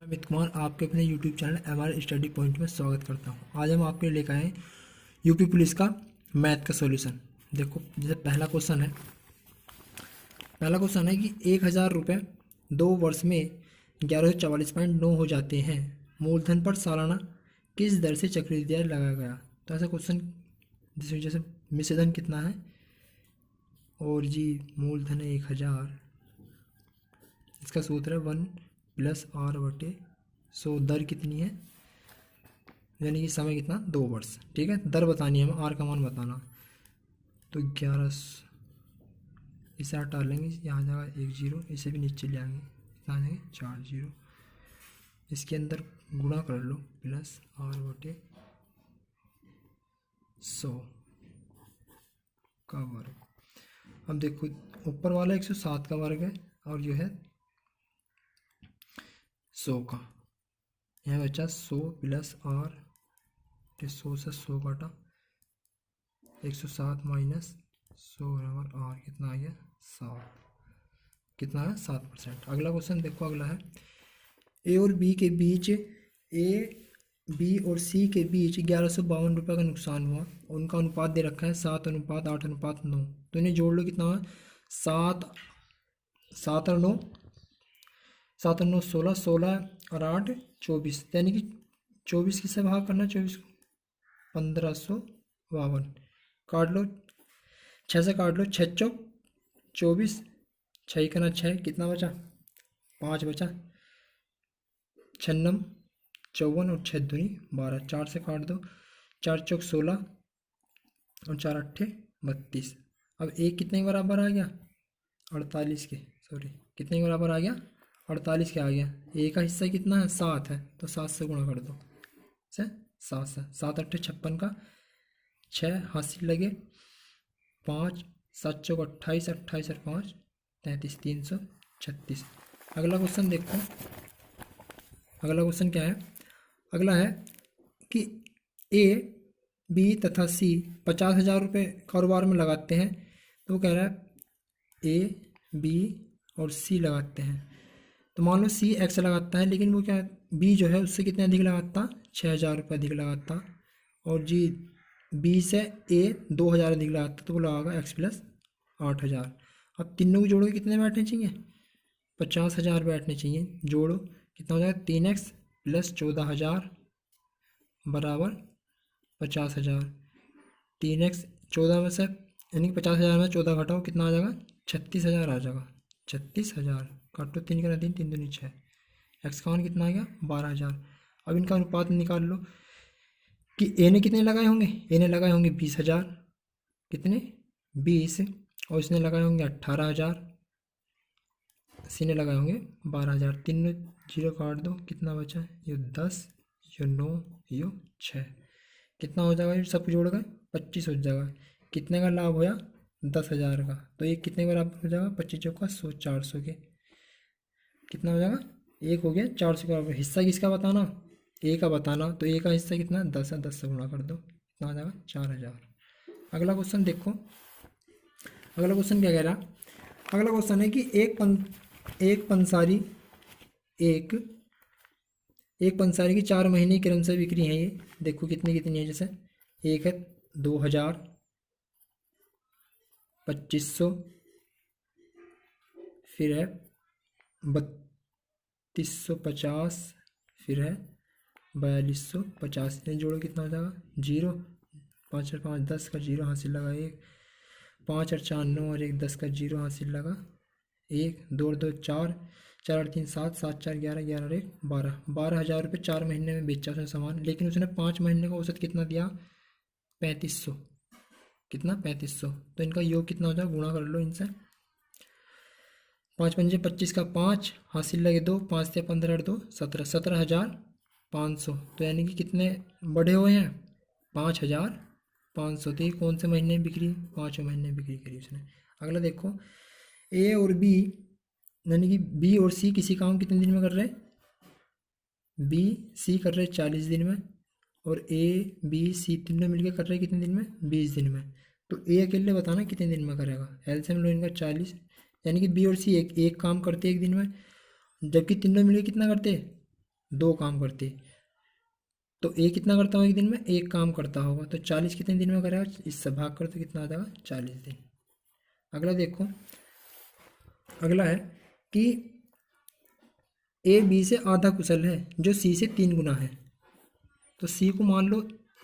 अमित कुमार आपके अपने YouTube channel MR study point में स्वागत करता हूं। आज हम आपके लिए लेकर आए हैं यूपी पुलिस का मैथ का सॉल्यूशन। देखो, जैसे पहला क्वेश्चन है कि 1000 रुपये 2 वर्ष में 1144.9 हो जाते हैं। मूलधन पर सालाना किस दर से चक्रवृद्धि ब्याज लगाया गया। तो ऐसा क्वेश्चन जैसे मिश्रधन कितना है और जी मूलधन है 1000, इसका सूत्र है 1+r/100। दर कितनी है, यानी कि समय कितना 2 वर्ष। ठीक है, दर बतानी है, हमें आर का मान बताना। तो 1100 इसे हटा लेंगे, यहाँ जाएगा 1 0, इसे भी नीचे ले आएंगे, यहाँ जाएंगे 4 0। इसके अंदर गुणा कर लो +r/100 का वर्ग। अब देखो, ऊपर वाला 107 का वर्ग है और जो है 100 का, यहाँ बचा 100 +r, 100 से 100 काटा, 107 माइनस 100 बराबर r, कितना आ गया 7। कितना है 7%। अगला क्वेश्चन देखो, अगला है ए और बी के बीच सी के बीच 1152 रुपये का नुकसान हुआ। उनका अनुपात दे रखा है 7:8:9। तो इन्हें जोड़ लो, कितना है 7 और 9 16, 16 और 8 24, यानी कि 24 किससे भाग करना, 24 को 1552 काट लो, 6 से काट लो, 6 चौक 24, 6 करना 6, कितना बचा 5 बचा, 6 नम 54 और 6 दूनी 12, 4 से काट दो, 4 चौक 16 और 4 अट्ठे 32। अब एक कितने के बराबर आ गया 48 के, सॉरी कितने के बराबर आ गया 48 के आ गया। ए का हिस्सा कितना है 7 है, तो 7 से गुणा कर दो, से 7 से 7 अट्ठे 56 का 6 हासिल लगे 5, 7 चौक 28, 28 और 5 33, 336। अगला क्वेश्चन देखो, अगला क्वेश्चन क्या है। अगला है कि ए बी तथा सी 50,000 रुपये कारोबार में लगाते हैं। तो वो कह रहा है ए बी और सी लगाते हैं। तो मान लो सी एक्स लगाता है, लेकिन वो क्या बी जो है उससे कितने अधिक लगाता, 6,000 रुपये अधिक लगाता, और जी बी से ए 2,000 अधिक लगाता, तो वो लगाएगा एक्स प्लस 8,000। अब तीनों को जोड़ो, कितने बैठने चाहिए 50,000 बैठने चाहिए। जोड़ो, कितना हो जाएगा 3x + 14,000 बराबर 50,000। 3x 14 में से, यानी कि 50,000 में 14 घटाओ, कितना आ जाएगा 36,000 आ जाएगा। 36,000 काटो, 3 का 3, 3 दूनी 6, एक्स का मान कितना आ गया 12,000। अब इनका अनुपात निकाल लो कि ए ने कितने लगाए होंगे, ए ने लगाए होंगे 20,000, कितने 20, और इसने लगाए होंगे 18,000, सी ने लगाए होंगे 12,000। तीनों जीरो काट दो, कितना बचा, ये 10, ये 9, ये 6, कितना हो जाएगा, ये सब जोड़ गए 25 हो जाएगा। कितने का लाभ होया 10,000 का। तो ये कितने बराबर हो जाएगा 25 चौका 100, 400 के, कितना हो जाएगा एक हो गया 400 के बराबर। हिस्सा किसका बताना, ए का बताना। तो ए का हिस्सा कितना 10 है, 10 से गुणा कर दो, कितना हो जाएगा 4,000। अगला क्वेश्चन देखो, अगला क्वेश्चन क्या कह रहा। अगला क्वेश्चन है कि एक पंसारी की 4 महीने की क्रम से बिक्री है। ये देखो कितनी कितनी है, जैसे एक है 2,000, 2,500, फिर है 3,250, फिर है 4,250। इन्हें जोड़ो, कितना हो जाएगा 0, 5 और 5 10 का 0 हासिल लगा, 1 5 और 4 9 और 1 10 का 0 हासिल लगा, 1 2 और 2 4, 4 और 3 7, 7 4 11, 11 और 1 12। 12,000 रुपये 4 महीने में बेचा उसने सामान, लेकिन उसने 5 महीने का औसत कितना दिया 3,500, कितना 3,500। तो इनका योग कितना हो जाएगा, गुणा कर लो इनसे, 5 पंजे 25 का 5 हासिल लगे 2, 5 से 15 और 2 17, 17,500। तो यानी कि कितने बढ़े हुए हैं 5,500। तो ये कौन से महीने में बिक्री, 5वें महीने में बिक्री करी उसने। अगला देखो, ए और बी, यानी कि बी और सी किसी काम कितने दिन में कर रहे, बी सी कर रहे 40 दिन में, और ए बी सी तीनों मिलकर कर रहे कितने दिन में 20 दिन में। तो ए अकेले बताना कितने दिन में करेगा। एलसीएम लो इनका 40, यानी कि बी और सी एक काम करते एक दिन में, जबकि तीनों मिलकर कितना करते 2 काम करती है। तो ए कितना करता होगा एक दिन में? 1 काम करता होगा। तो 40 कितने दिन में करेगा? इससे भाग कर तो कितना आ जाएगा? 40 दिन। अगला देखो, अगला है कि ए बी से आधा कुशल है जो सी से 3 गुना है। तो सी को मान लो,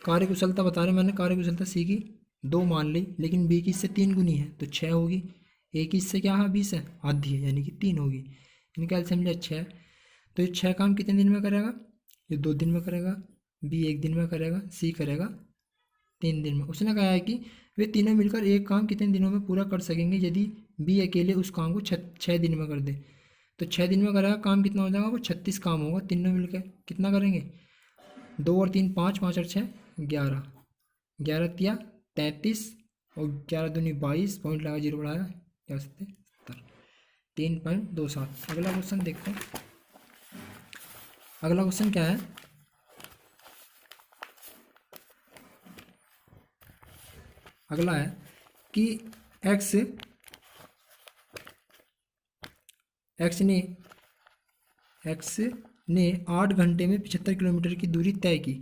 कार्य कुशलता बता रहे, मैंने कार्य कुशलता सी की 2 मान ली, लेकिन बी की इससे 3 गुनी है तो 6 होगी। ए की इससे क्या है? 20 है, आधी है, यानी कि 3 होगी। इनका एलसीएम लिया 6। तो ये 6 काम कितने दिन में करेगा? ये 2 दिन में करेगा, बी 1 दिन में करेगा, सी करेगा 3 दिन में। उसने कहा है कि वे तीनों मिलकर एक काम कितने दिनों में पूरा कर सकेंगे यदि बी अकेले उस काम को 6 दिन में कर दे। तो 6 दिन में करेगा काम, कितना हो जाएगा? वो 36 काम होगा। तीनों मिलकर कितना करेंगे? 2 और 3 5, 5 और 6 11, 11 तिया 33 और 11 दूनी 22, पॉइंट लगा, जीरो बढ़ाया, क्या सकते 3.27। अगला क्वेश्चन देखते हैं। अगला क्वेश्चन क्या है? अगला है कि एक्स ने 8 घंटे में 75 किलोमीटर की दूरी तय की।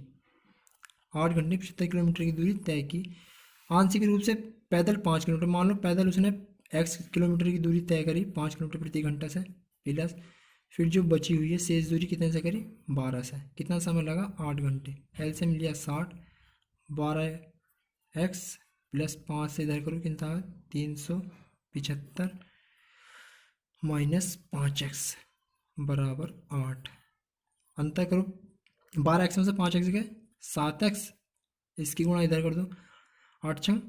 8 घंटे 75 किलोमीटर की दूरी तय की। आंशिक रूप से पैदल 5 किलोमीटर, मान लो पैदल उसने x किलोमीटर की दूरी तय करी 5 किलोमीटर प्रति घंटा से, प्लस फिर जो बची हुई है शेष दूरी कितने से करी? 12 से। कितना समय लगा? 8 घंटे। एलसीएम लिया 60, 12x प्लस 5 से इधर करो कितना? 375 माइनस 5x बराबर 8। अंतर करो, 12x में से 5x गए 7x, इसकी गुणा इधर कर दो, 8 छंग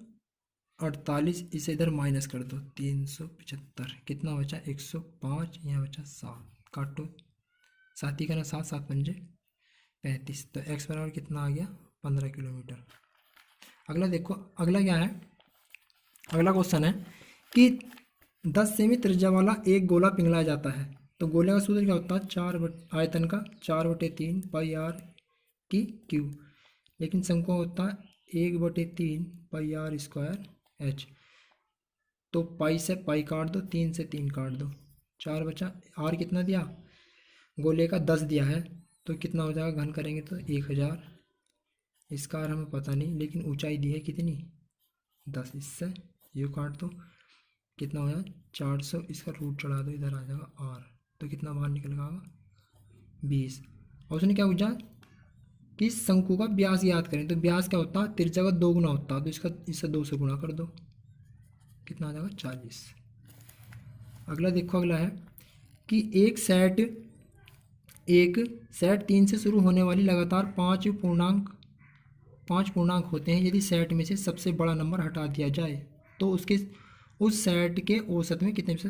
48, इसे इधर माइनस कर दो 375, कितना बचा? 105, यहाँ बचा 7, काटो 7 ही करना 7, 7 पंजे 35। तो x बराबर कितना आ गया? 15 किलोमीटर। अगला देखो, अगला क्या है? अगला क्वेश्चन है कि 10 सेमी त्रिज्या वाला एक गोला पिघलाया जाता है। तो गोले का सूत्र क्या होता है? आयतन का 4/3 पाई आर की क्यू, लेकिन शंकु होता है 1/3 पाई आर स्क्वायर एच। तो पाई से पाई काट दो, 3 से 3 काट दो, 4 बचा। आर कितना दिया? गोले का 10 दिया है, तो कितना हो जाएगा? घन करेंगे तो 1000। इसका आर हमें पता नहीं, लेकिन ऊंचाई दी है कितनी? 10। इससे यू काट दो, कितना हो जाएगा? 400। इसका रूट चढ़ा दो, इधर आ जाएगा आर, तो कितना बाहर निकल गया? 20। और उसने क्या पूछा कि शंकु का व्यास याद करें। तो व्यास क्या होता है? त्रिज्या का 2 गुना होता है, तो इसका इससे 2 से गुणा कर दो, कितना आ जाएगा? 40। अगला देखो, अगला है कि एक सेट 3 से शुरू होने वाली लगातार 5 पूर्णांक होते हैं। यदि सेट में से सबसे बड़ा नंबर हटा दिया जाए तो उस सेट के औसत में कितने से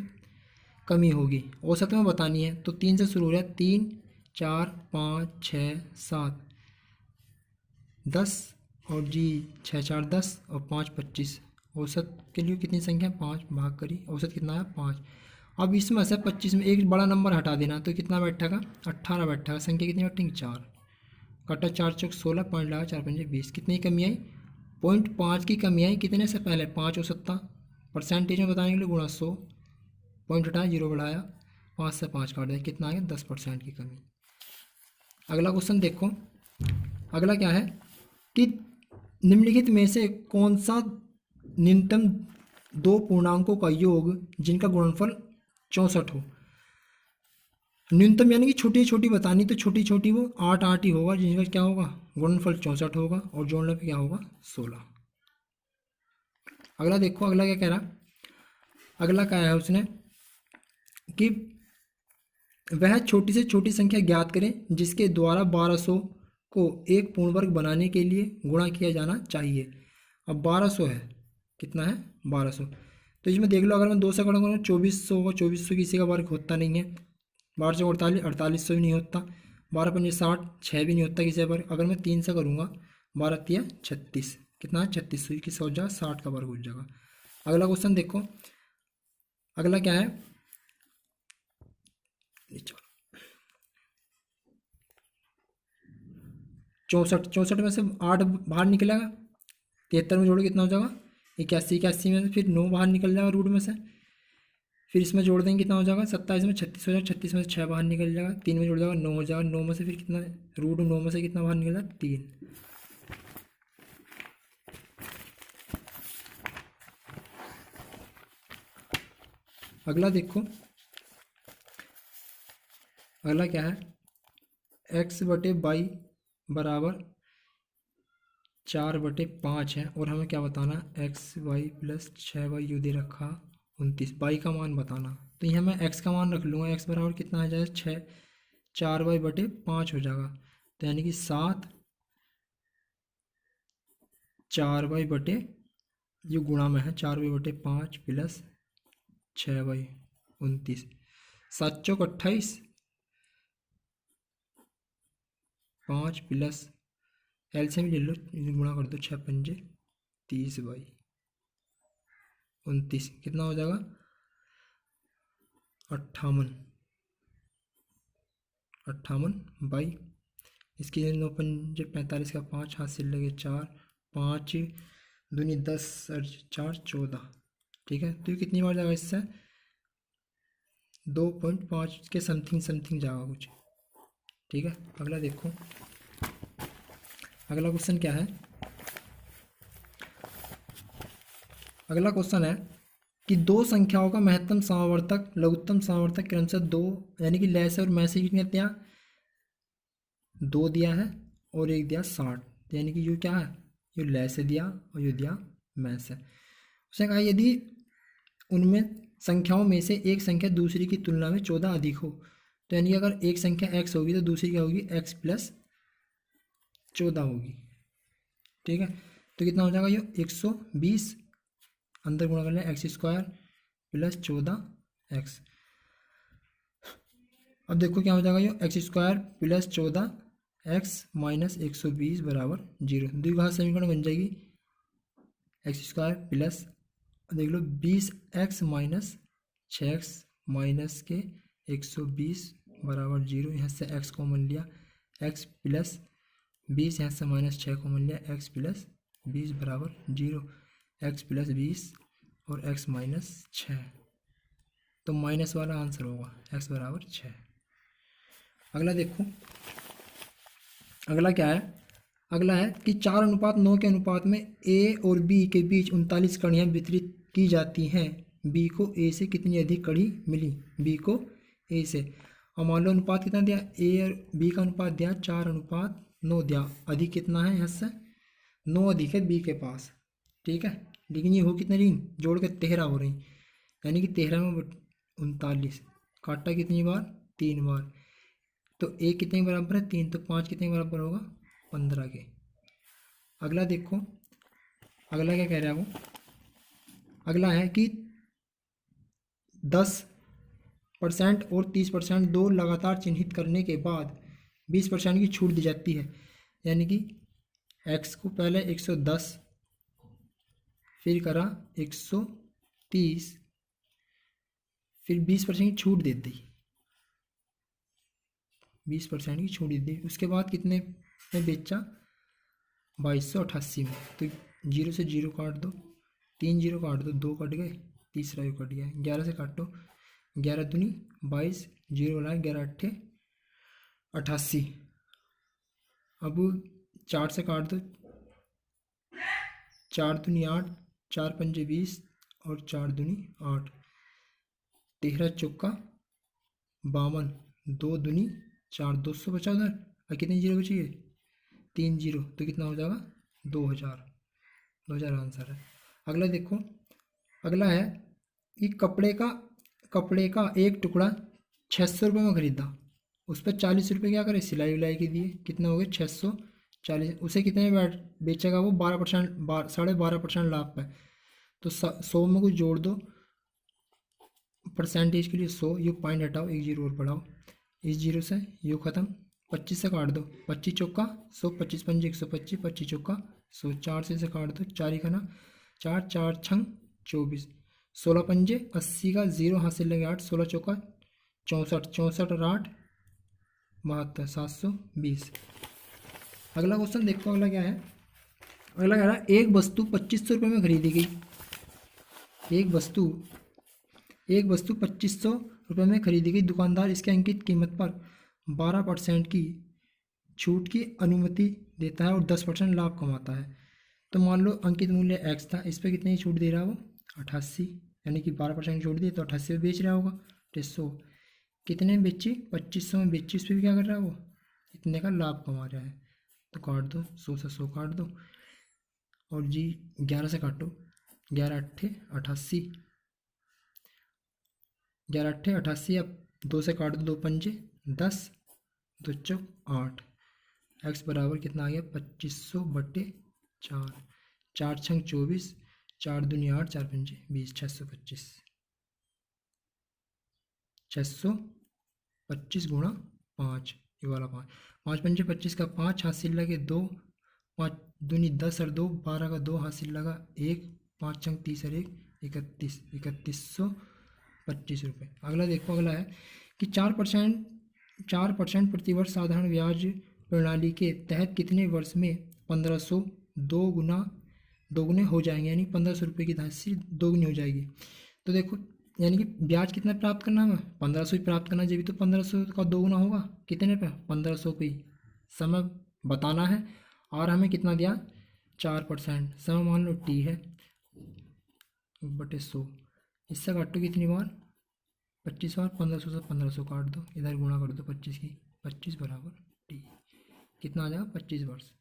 कमी होगी? औसत में बतानी है। तो 3 से शुरू हो रहा है, 3 4 5 6 7 10 और जी 6 4 10 और 5 25। औसत के लिए कितनी संख्या? 5 भाग करी, औसत कितना है? 5। अब इसमें से 25 में एक बड़ा नंबर हटा देना, तो कितना बैठेगा? 18 बैठेगा। संख्या कितनी बैठेंगी? 4। कटा 4 चौक 16, पॉइंट लगा 4 पंजे 20। कितनी कमी आई? 0.5 की कमी आई। कितने से पहले? 5 औसत था, परसेंटेज में बताने के लिए गुणा 100, पॉइंट हटाया, जीरो बढ़ाया, 5 से 5 काट दिया, कितना आ गया? 10% की कमी। अगला क्वेश्चन देखो, अगला क्या है कि निम्नलिखित में से कौन सा न्यूनतम 2 पूर्णांकों का योग जिनका गुणनफल 64 हो? न्यूनतम यानी कि छोटी छोटी बतानी, तो छोटी छोटी वो 8 8 ही होगा, जिनका क्या होगा? गुणनफल 64 होगा, और जोड़ने पे क्या होगा? 16। अगला देखो, अगला क्या कह रहा? अगला क्या है उसने कि वह छोटी से छोटी संख्या ज्ञात करें जिसके द्वारा 1200 को एक पूर्ण वर्ग बनाने के लिए गुणा किया जाना चाहिए। अब 1200 है, कितना है? 1200। तो इसमें देख लो, अगर मैं 2 से गुणा करूँ 2400 होगा। 2400 किसी का वर्ग होता नहीं है। 12 से 48, 4800 भी नहीं होता। 12 पंजे 60, 6 भी नहीं होता किसी का वर्ग। अगर मैं 3 से करूँगा, 12 तिया 36, कितना है? 3600 किसका हो जाएगा? 60 का वर्ग हो जाएगा। अगला क्वेश्चन देखो, अगला क्या है? 64 में से 8 बाहर निकलेगा, 73 में जोड़ो कितना हो जाएगा? 81, 81 में फिर 9 बाहर निकल जाएगा रूट में से, फिर इसमें जोड़ देंगे कितना हो जाएगा 27 में 36 हो जाएगा, 36 में से 6 बाहर निकल जाएगा, 3 में जोड़ जाएगा 9 हो जाएगा, 9 में से फिर कितना √9 में से कितना बाहर निकल जाएगा 3। अगला देखो, अगला क्या है, x/y बराबर 4/5 है और हमें क्या बताना, xy + 6y दे रखा 29, y का मान बताना। तो यहाँ मैं x का मान रख लूँगा, x बराबर कितना आ जाएगा 6, 4y/5 हो जाएगा। तो यानी कि 7 4y जो गुणा में है 4y/5 + 6y 29, 7 चौक 28, 5 प्लस एलसीएम ले लो, गुणा कर दो, 6 पंजे 30y 29 कितना हो जाएगा 58 इसकी 9 पंजे 45 का 5 हाथ से लगे 4, 5 दूनी 10 और 4 14। ठीक है, तो ये कितनी बार जाएगा इससे 2.5 के समथिंग जाएगा कुछ। ठीक है, अगला देखो, अगला क्वेश्चन क्या है, अगला क्वेश्चन है कि दो संख्याओं का महत्तम समावर्तक लघुत्तम समावर्तक क्रमशः 2 यानी कि लय से और मैं से कितने दिया 2 दिया है और एक दिया 60, यानी कि ये क्या है, ये लय से दिया और ये दिया मैं से। उसने कहा यदि उनमें संख्याओं में से एक संख्या दूसरी की तुलना में 14 अधिक हो, तो यानी अगर एक संख्या x होगी तो दूसरी क्या होगी x + 14 होगी। ठीक है, तो कितना हो जाएगा ये 120, अंदर गुणा कर लें x² + 14x। अब देखो क्या हो जाएगा, ये x² + 14x - 120 बराबर 0। द्विघात समीकरण बन जाएगी x² प्लस देख लो 20x - 6x माइनस के 120 बराबर 0। यहाँ से x कॉमन लिया, x + 20 यहाँ से -6 कॉमन लिया, x + 20 बराबर 0, x + 20 और x - 6, तो माइनस वाला आंसर होगा x बराबर 6। अगला देखो, अगला क्या है, अगला है कि 4:9 के अनुपात में a और b के बीच 39 कड़ियाँ वितरित की जाती हैं, b को a से कितनी अधिक कड़ी मिली, b को a से। और मान लो अनुपात कितना दिया, a और b का अनुपात दिया 4:9 दिया, अधिक कितना है यहाँ से 9 अधिक है b के पास। ठीक है, लेकिन ये हो कितने रही, जोड़ के 13 हो रही, यानी कि 13 में 39, काटा कितनी बार 3 बार, तो a कितने बराबर है 3, तो 5 कितने बराबर होगा 15 के। अगला देखो, अगला क्या कह रहा है वो, अगला है कि 10% और 30% दो लगातार चिन्हित करने के बाद 20% की छूट दी जाती है, यानी कि x को पहले 110 फिर करा 130 फिर 20% की छूट दे दी, 20% की छूट दी, उसके बाद कितने में बेचा 2288 में। तो 0 से 0 काट दो, 3 0 काट दो, 2 कट गए, तीसरा भी कट गया, 11 से काटो, 11 दूनी 22, 0 लाए 11 अट्ठे 88। अब 4 से काट दो, 4 दूनी 8, 4 पंजे 20 और 4 दूनी 8, 13 चौका 52, 2 दूनी 4, 200 बचा उधर, और कितने जीरो बचिए 3 0, तो कितना हो जाएगा 2000 आंसर है। अगला देखो, अगला है कि कपड़े का एक टुकड़ा 600 रुपये में खरीदा, उस पर 40 रुपये क्या करे सिलाई विलाई के दिए, कितना हो गए 640, उसे कितने में बेचेगा वो 12%, 12.5% लाभ पे। तो 100 में कुछ जोड़ दो परसेंटेज के लिए 100, ये पॉइंट हटाओ, एक जीरो और बढ़ाओ, इस जीरो से ये ख़त्म, 25 से काट दो, 25 चौका 100, 25 पंजे 125, 25 चौका 100, 4 से काट दो, 4 खाना 4, 4 छंग 24, 16 पंजे 80 का 0 हाथ से लगे 8, 16 चौका 64, 64 और 8 72, 720। अगला क्वेश्चन देखो, अगला क्या है, अगला कह रहा है एक वस्तु 2500 रुपये में खरीदी गई, एक वस्तु एक वस्तु 2500 रुपये में खरीदी गई। दुकानदार इसके अंकित कीमत पर 12% की छूट की अनुमति देता है और 10% लाभ कमाता है। तो मान लो अंकित मूल्य x था, इस पर कितनी छूट दे रहा है वो 88, यानी कि 12% की छूट दी, तो 88 में बेच रहा होगा। तो 100 कितने में बेची, 2500 में बेची, इस पर भी क्या कर रहा है वो इतने का लाभ कमा रहा है। तो काट दो, 100 से 100 काट दो और जी 11 से काटो, 11 अट्ठे 88, 11 अट्ठे 88, अब 2 से काट दो, 2 पंजे 10, 2 चौक 8, एक्स बराबर कितना आ गया 2500/4, 4 छंग 24, 4 दूनी 8, 4 पंजे 20, 625, 625 गुणा 5, ये वाला 5, 5 पंजे 25 का 5, हासिल लगे 2, 5 दूनी 10 और 2 12 का 2, हासिल लगा 1, 5 छंग 30 और 1 31, 3125 रुपये। अगला देखो, अगला है कि 4% प्रतिवर्ष साधारण ब्याज प्रणाली के तहत कितने वर्ष में 1500 दोगुने हो जाएंगे, यानी 1500 रुपये की राशि दोगुनी हो जाएगी। तो देखो, यानी कि ब्याज कितना प्राप्त करना है, 1500 ही प्राप्त करना चाहिए, तो 1500 का दोगुना होगा कितने पे 1500 पे ही। समय बताना है और हमें कितना दिया 4%, समय मान लो टी है बटे 100, इससे काटो कितनी बार 25 बार, 1500 से 1500 काट दो, इधर गुणा कर दो 25 की, 25 बराबर टी, कितना आ जाएगा 25 वर्ष।